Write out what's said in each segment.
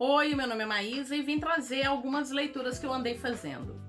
Oi, meu nome é Maísa e vim trazer algumas leituras que eu andei fazendo.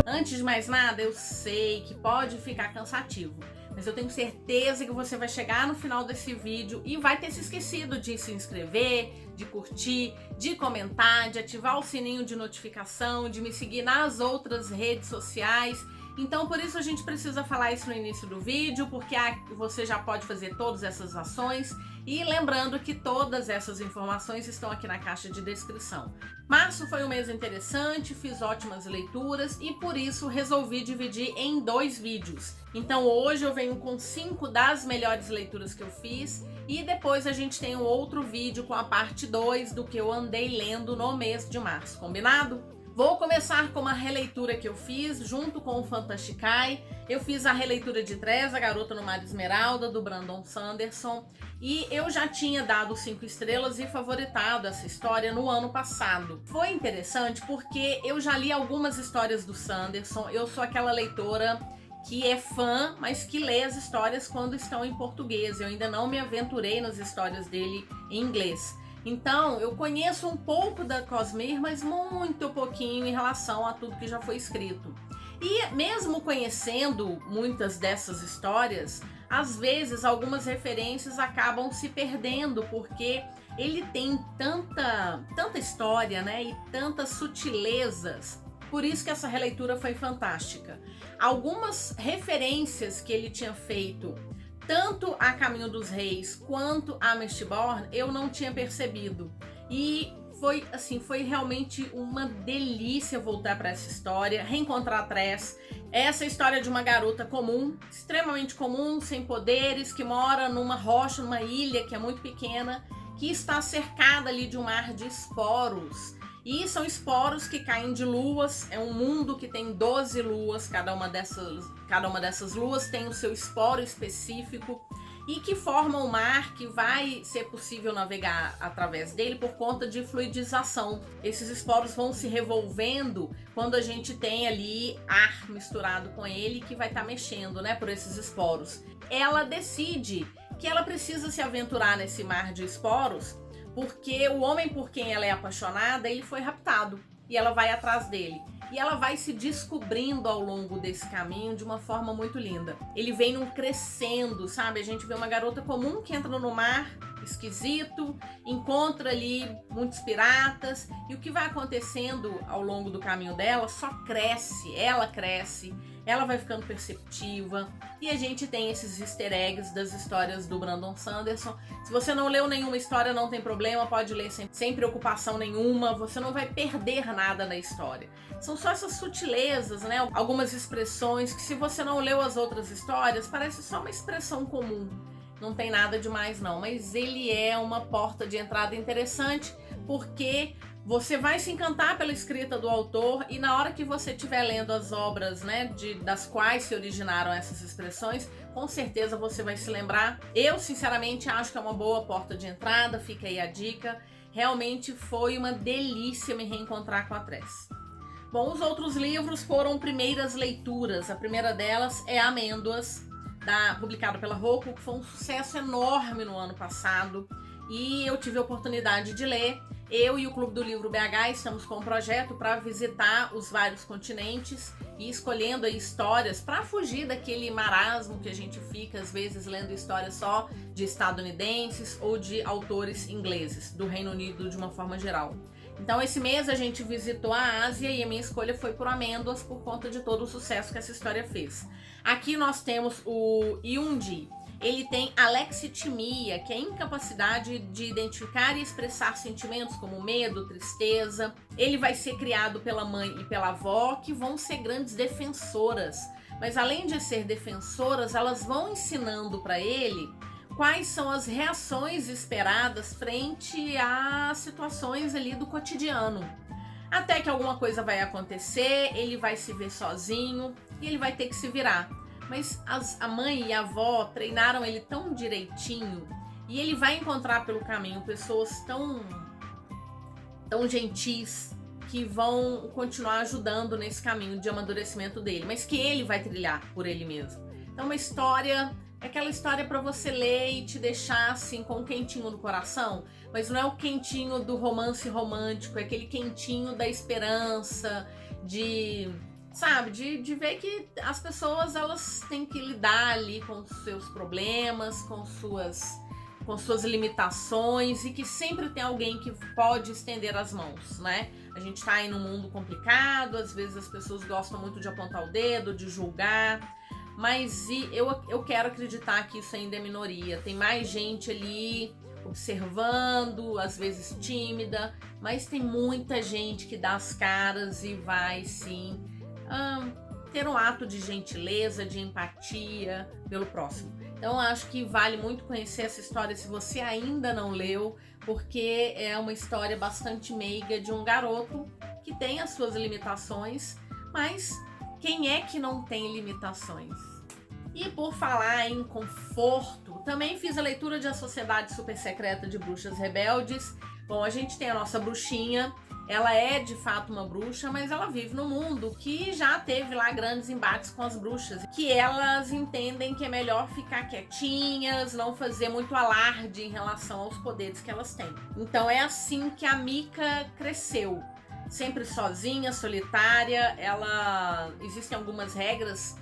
Antes de mais nada, eu sei que pode ficar cansativo, mas eu tenho certeza que você vai chegar no final desse vídeo e vai ter se esquecido de se inscrever, de curtir, de comentar, de ativar o sininho de notificação, de me seguir nas outras redes sociais. Então, por isso a gente precisa falar isso no início do vídeo, porque você já pode fazer todas essas ações. E lembrando que todas essas informações estão aqui na caixa de descrição. Março foi um mês interessante, fiz ótimas leituras e por isso resolvi dividir em 2 vídeos. Então hoje eu venho com 5 das melhores leituras que eu fiz e depois a gente tem um outro vídeo com a parte 2 do que eu andei lendo no mês de março, combinado? Vou começar com uma releitura que eu fiz junto com o Fantasticai. Eu fiz a releitura de Tres, A Garota no Mar Esmeralda, do Brandon Sanderson. E eu já tinha dado 5 estrelas e favoritado essa história no ano passado. Foi interessante porque eu já li algumas histórias do Sanderson. Eu sou aquela leitora que é fã, mas que lê as histórias quando estão em português. Eu ainda não me aventurei nas histórias dele em inglês. Então, eu conheço um pouco da Cosmere, mas muito pouquinho em relação a tudo que já foi escrito. E mesmo conhecendo muitas dessas histórias, às vezes algumas referências acabam se perdendo, porque ele tem tanta história, né, e tantas sutilezas. Por isso que essa releitura foi fantástica. Algumas referências que ele tinha feito tanto a Caminho dos Reis quanto a Mistborn eu não tinha percebido. E foi realmente uma delícia voltar para essa história, reencontrar a Tres. Essa história de uma garota comum, extremamente comum, sem poderes, que mora numa rocha, numa ilha que é muito pequena, que está cercada ali de um mar de esporos. E são esporos que caem de luas, é um mundo que tem 12 luas, cada uma dessas luas tem o seu esporo específico e que formam um mar que vai ser possível navegar através dele por conta de fluidização. Esses esporos vão se revolvendo quando a gente tem ali ar misturado com ele que vai estar mexendo, né, por esses esporos. Ela decide que ela precisa se aventurar nesse mar de esporos porque o homem por quem ela é apaixonada, ele foi raptado e ela vai atrás dele. E ela vai se descobrindo ao longo desse caminho de uma forma muito linda. Ele vem num crescendo, sabe? A gente vê uma garota comum que entra no mar esquisito, encontra ali muitos piratas e o que vai acontecendo ao longo do caminho dela só cresce, ela vai ficando perceptiva e a gente tem esses easter eggs das histórias do Brandon Sanderson. Se você não leu nenhuma história, não tem problema, pode ler sem preocupação nenhuma, você não vai perder nada na história. São só essas sutilezas, né? Algumas expressões que se você não leu as outras histórias, parece só uma expressão comum. Não tem nada demais não, mas ele é uma porta de entrada interessante porque você vai se encantar pela escrita do autor e na hora que você estiver lendo as obras, né, das quais se originaram essas expressões, com certeza você vai se lembrar. Eu, sinceramente, acho que é uma boa porta de entrada, fica aí a dica. Realmente foi uma delícia me reencontrar com a Tres. Bom, os outros livros foram primeiras leituras. A primeira delas é Amêndoas, publicado pela Roku, que foi um sucesso enorme no ano passado e eu tive a oportunidade de ler. Eu e o Clube do Livro BH estamos com um projeto para visitar os vários continentes e escolhendo aí histórias para fugir daquele marasmo que a gente fica às vezes lendo histórias só de estadunidenses ou de autores ingleses, do Reino Unido de uma forma geral. Então esse mês a gente visitou a Ásia e a minha escolha foi por Amêndoas por conta de todo o sucesso que essa história fez. Aqui nós temos o Yundi. Ele tem alexitimia, que é a incapacidade de identificar e expressar sentimentos como medo, tristeza. Ele vai ser criado pela mãe e pela avó, que vão ser grandes defensoras. Mas além de ser defensoras, elas vão ensinando para ele quais são as reações esperadas frente a situações ali do cotidiano. Até que alguma coisa vai acontecer, ele vai se ver sozinho e ele vai ter que se virar. Mas a mãe e a avó treinaram ele tão direitinho e ele vai encontrar pelo caminho pessoas tão gentis que vão continuar ajudando nesse caminho de amadurecimento dele, mas que ele vai trilhar por ele mesmo. Então, uma história É aquela história para você ler e te deixar assim com um quentinho no coração, mas não é o quentinho do romance romântico, é aquele quentinho da esperança, sabe, de ver que as pessoas elas têm que lidar ali com os seus problemas, com suas limitações e que sempre tem alguém que pode estender as mãos, né? A gente tá aí num mundo complicado, às vezes as pessoas gostam muito de apontar o dedo, de julgar, mas eu quero acreditar que isso ainda é minoria. Tem mais gente ali observando, às vezes tímida, mas tem muita gente que dá as caras e vai sim ter um ato de gentileza, de empatia pelo próximo. Então acho que vale muito conhecer essa história se você ainda não leu, porque é uma história bastante meiga de um garoto que tem as suas limitações, mas quem é que não tem limitações? E por falar em conforto, também fiz a leitura de A Sociedade Super Secreta de Bruxas Rebeldes. Bom, a gente tem a nossa bruxinha, ela é de fato uma bruxa, mas ela vive num mundo que já teve lá grandes embates com as bruxas, que elas entendem que é melhor ficar quietinhas, não fazer muito alarde em relação aos poderes que elas têm. Então é assim que a Mika cresceu, sempre sozinha, solitária. Existem algumas regras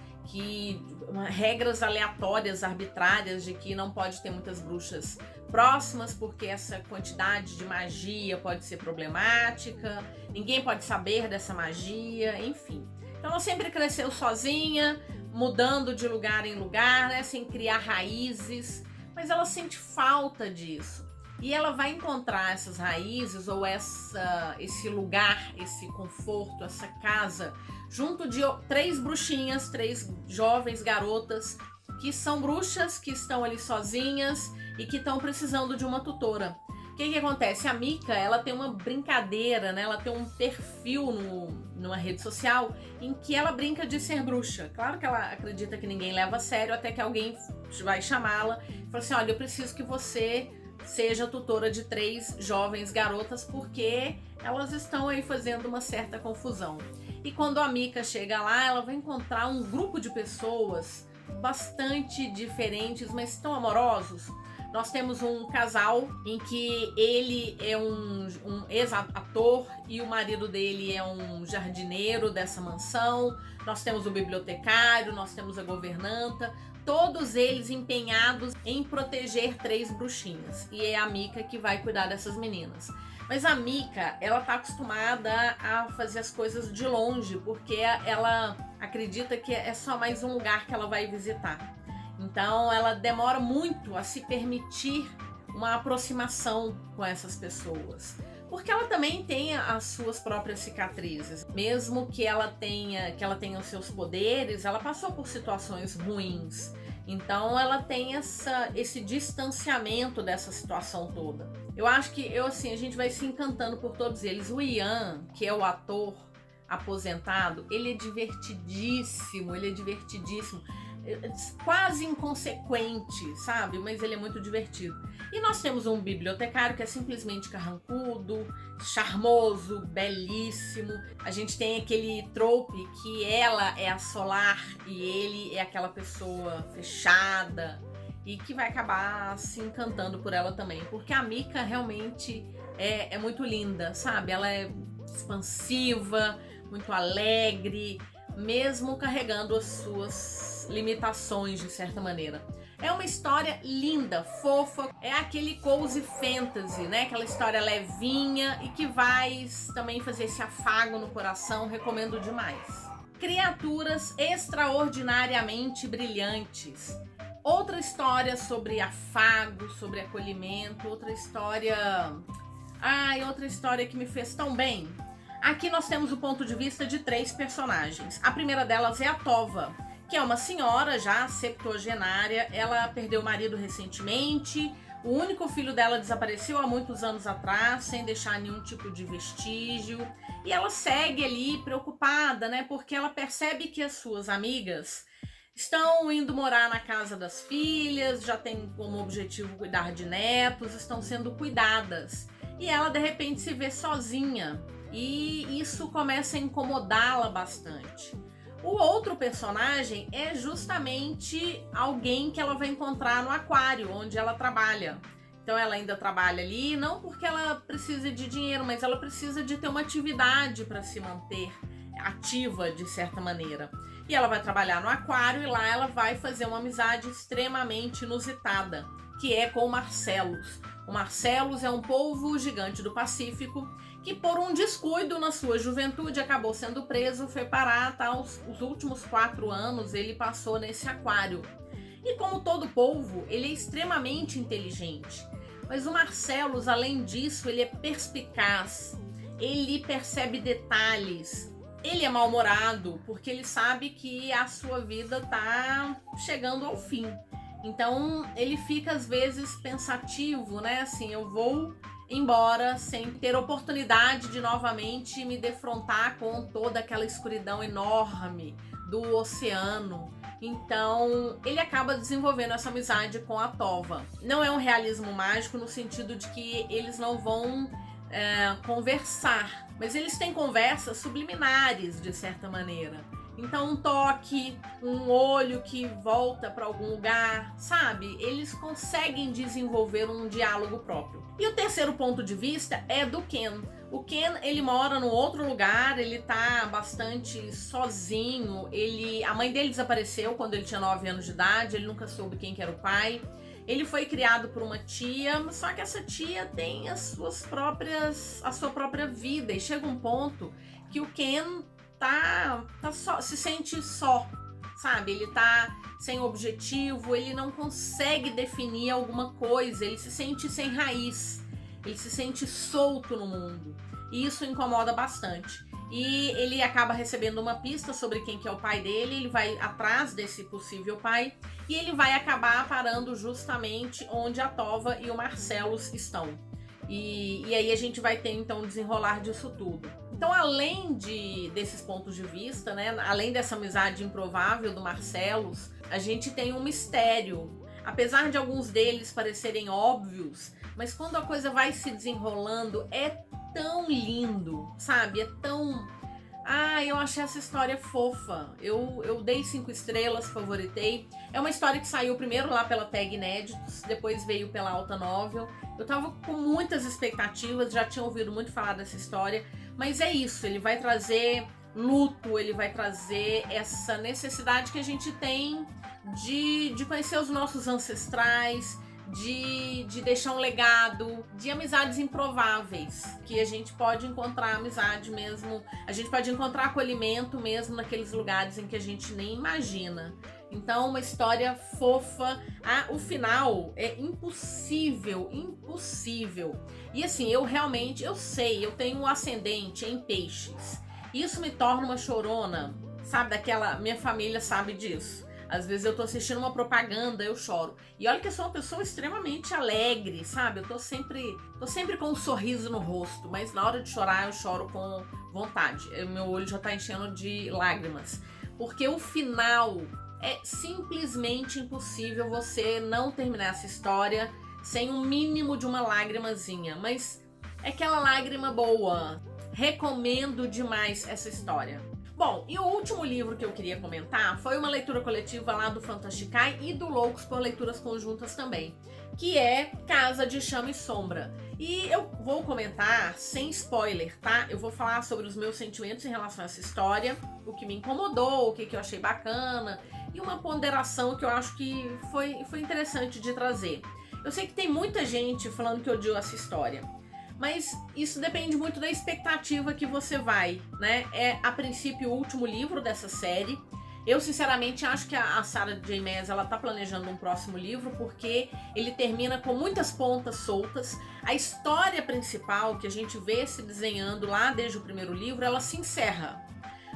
aleatórias, arbitrárias, de que não pode ter muitas bruxas próximas, porque essa quantidade de magia pode ser problemática, ninguém pode saber dessa magia, enfim. Então ela sempre cresceu sozinha, mudando de lugar em lugar, né, sem criar raízes, mas ela sente falta disso. E ela vai encontrar essas raízes ou esse lugar, esse conforto, essa casa, junto de 3 bruxinhas, 3 jovens garotas que são bruxas, que estão ali sozinhas e que estão precisando de uma tutora. O que acontece? A Mika, ela tem uma brincadeira, né? Ela tem um perfil numa rede social em que ela brinca de ser bruxa. Claro que ela acredita que ninguém leva a sério, até que alguém vai chamá-la e fala assim, olha, eu preciso que você seja tutora de 3 jovens garotas, porque elas estão aí fazendo uma certa confusão. E quando a Mika chega lá, ela vai encontrar um grupo de pessoas bastante diferentes, mas tão amorosos. Nós temos um casal em que ele é um ex-ator e o marido dele é um jardineiro dessa mansão. Nós temos o bibliotecário, nós temos a governanta, todos eles empenhados em proteger 3 bruxinhas. E é a Mika que vai cuidar dessas meninas. Mas a Mika, ela tá acostumada a fazer as coisas de longe, porque ela acredita que é só mais um lugar que ela vai visitar. Então ela demora muito a se permitir uma aproximação com essas pessoas. Porque ela também tem as suas próprias cicatrizes. Mesmo que ela tenha os seus poderes, ela passou por situações ruins. Então ela tem esse distanciamento dessa situação toda. Eu acho que a gente vai se encantando por todos eles. O Ian, que é o ator aposentado, ele é divertidíssimo, quase inconsequente, sabe? Mas ele é muito divertido. E nós temos um bibliotecário que é simplesmente carrancudo, charmoso, belíssimo. A gente tem aquele trope que ela é a Solar e ele é aquela pessoa fechada e que vai acabar se encantando por ela também, porque a Mika realmente é muito linda, sabe? Ela é expansiva, muito alegre, mesmo carregando as suas limitações de certa maneira. É uma história linda, fofa, é aquele cozy fantasy, né? Aquela história levinha e que vai também fazer esse afago no coração, recomendo demais. Criaturas extraordinariamente brilhantes. Outra história sobre afago, sobre acolhimento, outra história que me fez tão bem. Aqui nós temos o ponto de vista de 3 personagens. A primeira delas é a Tova, que é uma senhora já septuagenária. Ela perdeu o marido recentemente, o único filho dela desapareceu há muitos anos atrás, sem deixar nenhum tipo de vestígio. E ela segue ali preocupada, né? Porque ela percebe que as suas amigas estão indo morar na casa das filhas, já tem como objetivo cuidar de netos, estão sendo cuidadas. E ela de repente se vê sozinha e isso começa a incomodá-la bastante. O outro personagem é justamente alguém que ela vai encontrar no aquário, onde ela trabalha. Então ela ainda trabalha ali, não porque ela precisa de dinheiro, mas ela precisa de ter uma atividade para se manter ativa de certa maneira. E ela vai trabalhar no aquário e lá ela vai fazer uma amizade extremamente inusitada, que é com o Marcellus. O Marcellus é um polvo gigante do Pacífico que por um descuido na sua juventude acabou sendo preso, foi parar, tá? Os últimos 4 anos ele passou nesse aquário. E como todo polvo, ele é extremamente inteligente. Mas o Marcellus, além disso, ele é perspicaz, ele percebe detalhes, ele é mal-humorado, porque ele sabe que a sua vida tá chegando ao fim. Então ele fica às vezes pensativo, né? Assim, eu vou embora sem ter oportunidade de novamente me defrontar com toda aquela escuridão enorme do oceano. Então ele acaba desenvolvendo essa amizade com a Tova. Não é um realismo mágico no sentido de que eles não vão conversar, mas eles têm conversas subliminares de certa maneira. Então um toque, um olho que volta para algum lugar, sabe? Eles conseguem desenvolver um diálogo próprio. E o terceiro ponto de vista é do Ken. O Ken, ele mora num outro lugar, ele tá bastante sozinho, a mãe dele desapareceu quando ele tinha 9 anos de idade, ele nunca soube quem que era o pai. Ele foi criado por uma tia, só que essa tia tem a sua própria vida e chega um ponto que o Ken se sente só, sabe? Ele tá sem objetivo, ele não consegue definir alguma coisa, ele se sente sem raiz, ele se sente solto no mundo. E isso incomoda bastante. E ele acaba recebendo uma pista sobre quem que é o pai dele, ele vai atrás desse possível pai e ele vai acabar parando justamente onde a Tova e o Marcellus estão. E aí a gente vai ter então o desenrolar disso tudo. Então, além desses pontos de vista, né, além dessa amizade improvável do Marcellus, a gente tem um mistério. Apesar de alguns deles parecerem óbvios, mas quando a coisa vai se desenrolando, é tão lindo, sabe? É tão... eu achei essa história fofa. Eu dei 5 estrelas, favoritei. É uma história que saiu primeiro lá pela Tag Inéditos, depois veio pela Alta Novel. Eu tava com muitas expectativas, já tinha ouvido muito falar dessa história, mas é isso, ele vai trazer luto, ele vai trazer essa necessidade que a gente tem de conhecer os nossos ancestrais, de deixar um legado, de amizades improváveis, que a gente pode encontrar amizade mesmo, a gente pode encontrar acolhimento mesmo naqueles lugares em que a gente nem imagina. Então, uma história fofa. O final é impossível. E assim, eu sei, eu tenho um ascendente em peixes. Isso me torna uma chorona, sabe? Minha família sabe disso. Às vezes eu tô assistindo uma propaganda, eu choro. E olha que eu sou uma pessoa extremamente alegre, sabe? Eu tô sempre com um sorriso no rosto, mas na hora de chorar eu choro com vontade. Meu olho já tá enchendo de lágrimas. Porque o final é simplesmente impossível você não terminar essa história sem um mínimo de uma lágrimazinha. Mas é aquela lágrima boa. Recomendo demais essa história. Bom, e o último livro que eu queria comentar foi uma leitura coletiva lá do Fantasticai e do Loucos por Leituras Conjuntas também, que é Casa de Chama e Sombra. E eu vou comentar sem spoiler, tá? Eu vou falar sobre os meus sentimentos em relação a essa história, o que me incomodou, o que eu achei bacana e uma ponderação que eu acho que foi interessante de trazer. Eu sei que tem muita gente falando que odiou essa história, mas isso depende muito da expectativa que você vai, né? É, a princípio, o último livro dessa série. Eu, sinceramente, acho que a Sarah J. Maas, ela tá planejando um próximo livro, porque ele termina com muitas pontas soltas. A história principal, que a gente vê se desenhando lá desde o primeiro livro, ela se encerra.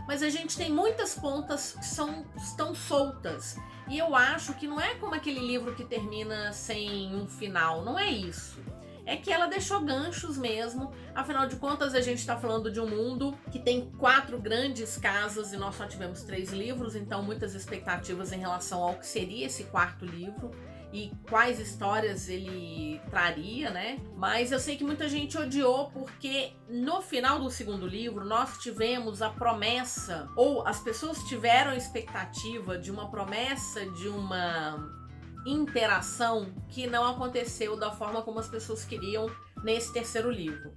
Mas a gente tem muitas pontas que estão soltas. E eu acho que não é como aquele livro que termina sem um final, não é isso. É que ela deixou ganchos mesmo. Afinal de contas, a gente está falando de um mundo que tem 4 grandes casas e nós só tivemos 3 livros, então muitas expectativas em relação ao que seria esse 4º livro. e quais histórias ele traria, né? Mas eu sei que muita gente odiou porque no final do segundo livro nós tivemos a promessa, ou as pessoas tiveram a expectativa de uma promessa de uma interação que não aconteceu da forma como as pessoas queriam nesse terceiro livro.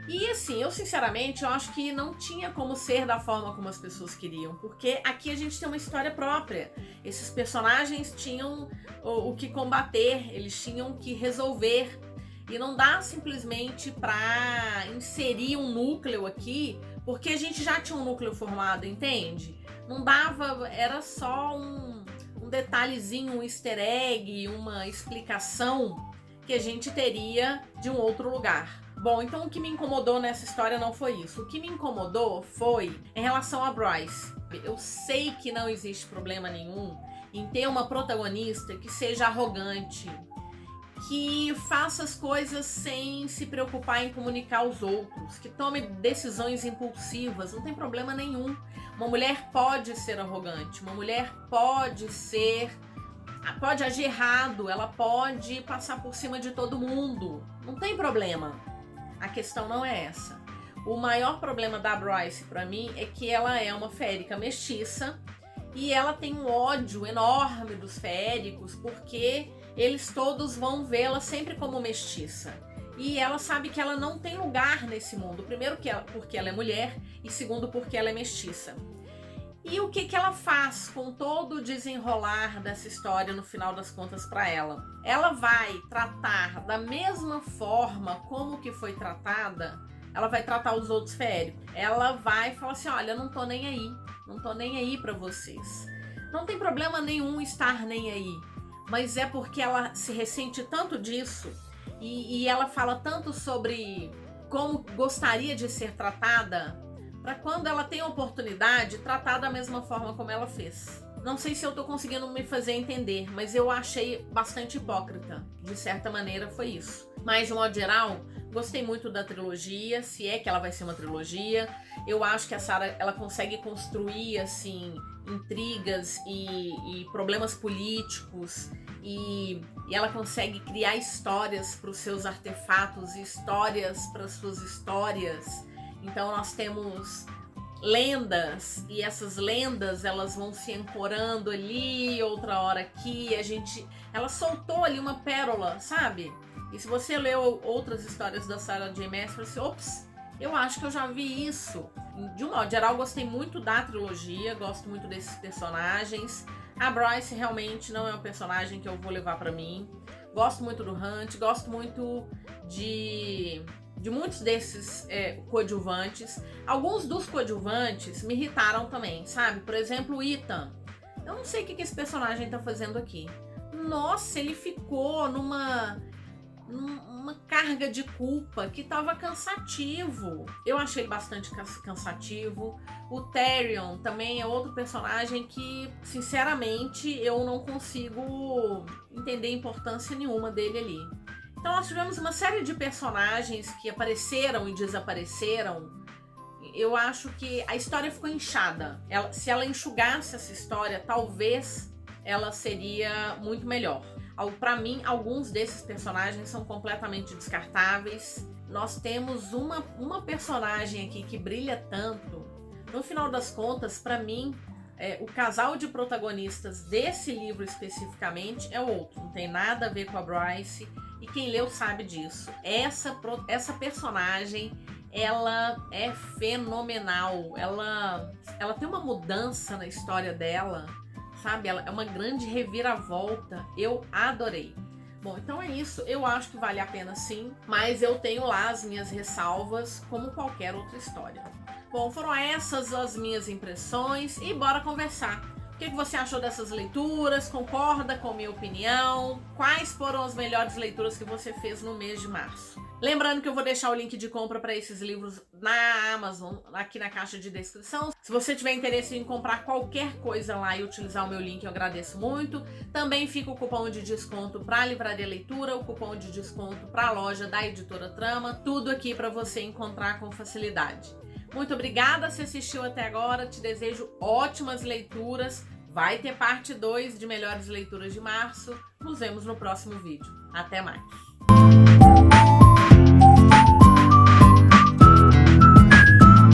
E assim, eu sinceramente eu acho que não tinha como ser da forma como as pessoas queriam, porque aqui a gente tem uma história própria. Esses personagens tinham o que combater, eles tinham que resolver. E não dá simplesmente pra inserir um núcleo aqui, porque a gente já tinha um núcleo formado, entende? Não dava, era só um detalhezinho, um easter egg, uma explicação que a gente teria de um outro lugar. Bom, então o que me incomodou nessa história não foi isso. O que me incomodou foi em relação a Bryce. Eu sei que não existe problema nenhum em ter uma protagonista que seja arrogante, que faça as coisas sem se preocupar em comunicar aos outros, que tome decisões impulsivas, não tem problema nenhum. Uma mulher pode ser arrogante, uma mulher pode agir errado, ela pode passar por cima de todo mundo, não tem problema. A questão não é essa. O maior problema da Bryce pra mim é que ela é uma feérica mestiça e ela tem um ódio enorme dos feéricos porque eles todos vão vê-la sempre como mestiça. E ela sabe que ela não tem lugar nesse mundo. Primeiro porque ela é mulher e segundo porque ela é mestiça. E o que ela faz com todo o desenrolar dessa história no final das contas para ela? Ela vai tratar da mesma forma como que foi tratada, ela vai tratar os outros feéricos. Ela vai falar assim, olha, não tô nem aí para vocês. Não tem problema nenhum estar nem aí, mas é porque ela se ressente tanto disso e ela fala tanto sobre como gostaria de ser tratada, para quando ela tem a oportunidade, tratar da mesma forma como ela fez. Não sei se eu tô conseguindo me fazer entender, mas eu achei bastante hipócrita. De certa maneira foi isso. Mas, de modo geral, gostei muito da trilogia, se é que ela vai ser uma trilogia. Eu acho que a Sarah, ela consegue construir, assim, intrigas e problemas políticos e ela consegue criar histórias para os seus artefatos e histórias para as suas histórias. Então nós temos lendas e essas lendas elas vão se ancorando ali, outra hora aqui, ela soltou ali uma pérola, sabe? E se você leu outras histórias da Sarah J. Maas, você fala assim, ops, eu acho que eu já vi isso. De um modo geral, gostei muito da trilogia, gosto muito desses personagens. A Bryce realmente não é um personagem que eu vou levar pra mim. Gosto muito do Hunt, gosto muito de muitos desses coadjuvantes. Alguns dos coadjuvantes me irritaram também, sabe? Por exemplo, o Ethan. Eu não sei o que esse personagem tá fazendo aqui. Nossa, ele ficou numa carga de culpa que tava cansativo. Eu achei bastante cansativo. O Tyrion também é outro personagem que, sinceramente, eu não consigo entender importância nenhuma dele ali. Então nós tivemos uma série de personagens que apareceram e desapareceram. Eu acho que a história ficou inchada. Se ela enxugasse essa história, talvez ela seria muito melhor. Para mim, alguns desses personagens são completamente descartáveis. Nós temos uma personagem aqui que brilha tanto. No final das contas, para mim, o casal de protagonistas desse livro especificamente é o outro. Não tem nada a ver com a Bryce. E quem leu sabe disso. Essa personagem, ela é fenomenal. Ela tem uma mudança na história dela, sabe? Ela é uma grande reviravolta. Eu adorei. Bom, então é isso. Eu acho que vale a pena sim, mas eu tenho lá as minhas ressalvas, como qualquer outra história. Bom, foram essas as minhas impressões e bora conversar. O que você achou dessas leituras? Concorda com a minha opinião? Quais foram as melhores leituras que você fez no mês de março? Lembrando que eu vou deixar o link de compra para esses livros na Amazon, aqui na caixa de descrição. Se você tiver interesse em comprar qualquer coisa lá e utilizar o meu link, eu agradeço muito. Também fica o cupom de desconto para a Livraria Leitura, o cupom de desconto para a loja da Editora Trama. Tudo aqui para você encontrar com facilidade. Muito obrigada se assistiu até agora, te desejo ótimas leituras. Vai ter parte 2 de melhores leituras de março. Nos vemos no próximo vídeo. Até mais!